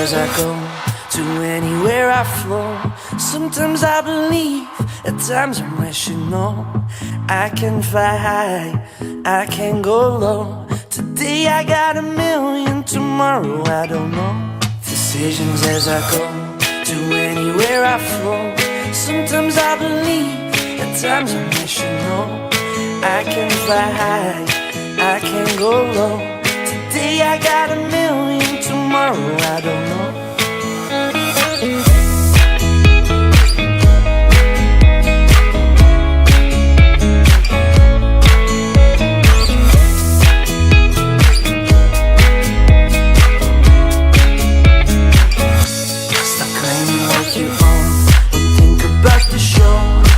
as I go, to anywhere I flow. Sometimes I believe, at times I'm rational. I can fly high, I can go low. Today I got a million, tomorrow I don't know. Decisions as I go, to anywhere I flow. Sometimes I believe, at times I'm rational. I can fly high, I can go low. Today I got a million, tomorrow I don't know. Stop claiming what you own, don't think about the show.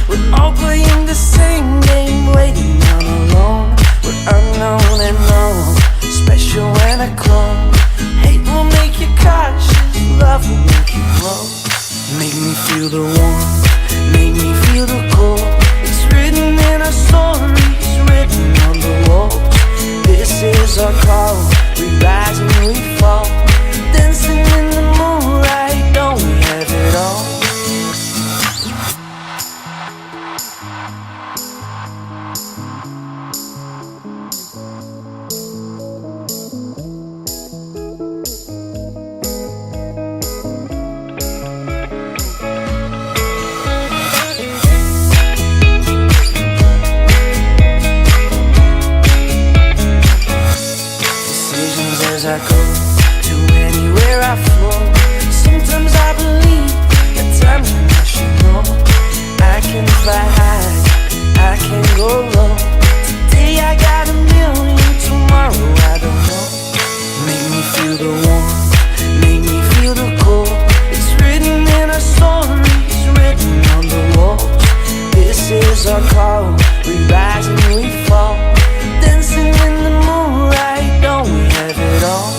We're all playing the same game, waiting on alone. We're unknown and known, special when I clone. Hate will make you cautious, love will make you grow. Make me feel the warmth, make me feel the cold. It's written in our stories, written on the walls. This is our call, we rise and we fall. Dancing in the moonlight, don't we have it all? As I go, to anywhere I flow. Sometimes I believe, at times I'm rational. I can fly high, I can go low. Today I got a million, tomorrow I don't know. Make me feel the warmth, make me feel the cold. It's written in our stories, written on the walls. This is our call, we rise and we fall. Dancing in the moonlight, don't we have it all?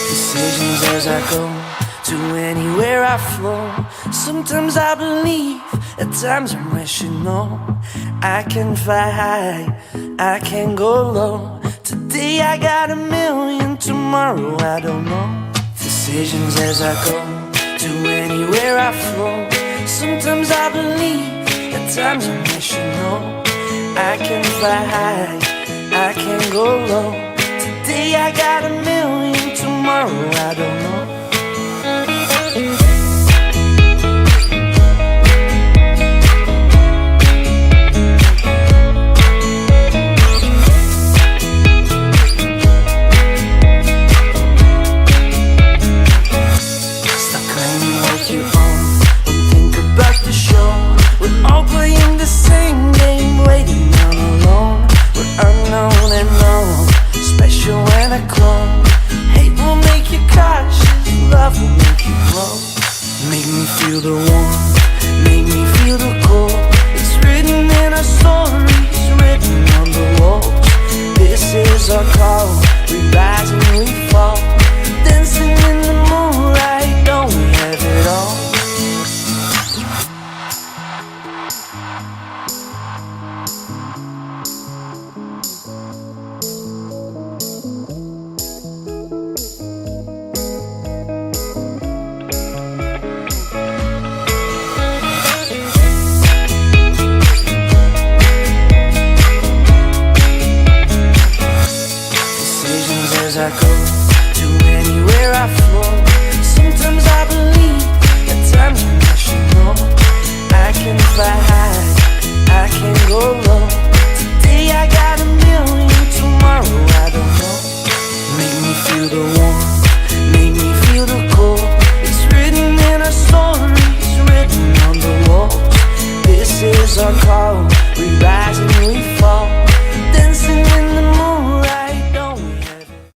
Decisions as I go, to anywhere I flow. Sometimes I believe, at times I'm rational. I can fly high, I can go low. Today I got a million, tomorrow I don't know. Decisions as I go, to anywhere I flow. Sometimes I believe, at times I'm rational. I can fly high, I can go low. Today I got a million, tomorrow I don't know. Stop claiming what you own, don't think about the show. We're all playing the same game, waiting on alone. We're unknown and known, special when I clone. Hate will make you cautious, love will make you grow. Make me feel the warmth, make me feel the cold. It's written in our stories, written on the walls. This is our call, we rise and we fall. Dancing in the moonlight, don't we have it all? As I go, to anywhere I flow. Sometimes I believe, at times I'm rational. I can fly high, I can go low. Today I got a million, tomorrow I don't know. Make me feel the warmth, make me feel the cold. It's written in our stories, written on the walls. This is our call, we rise and we fall.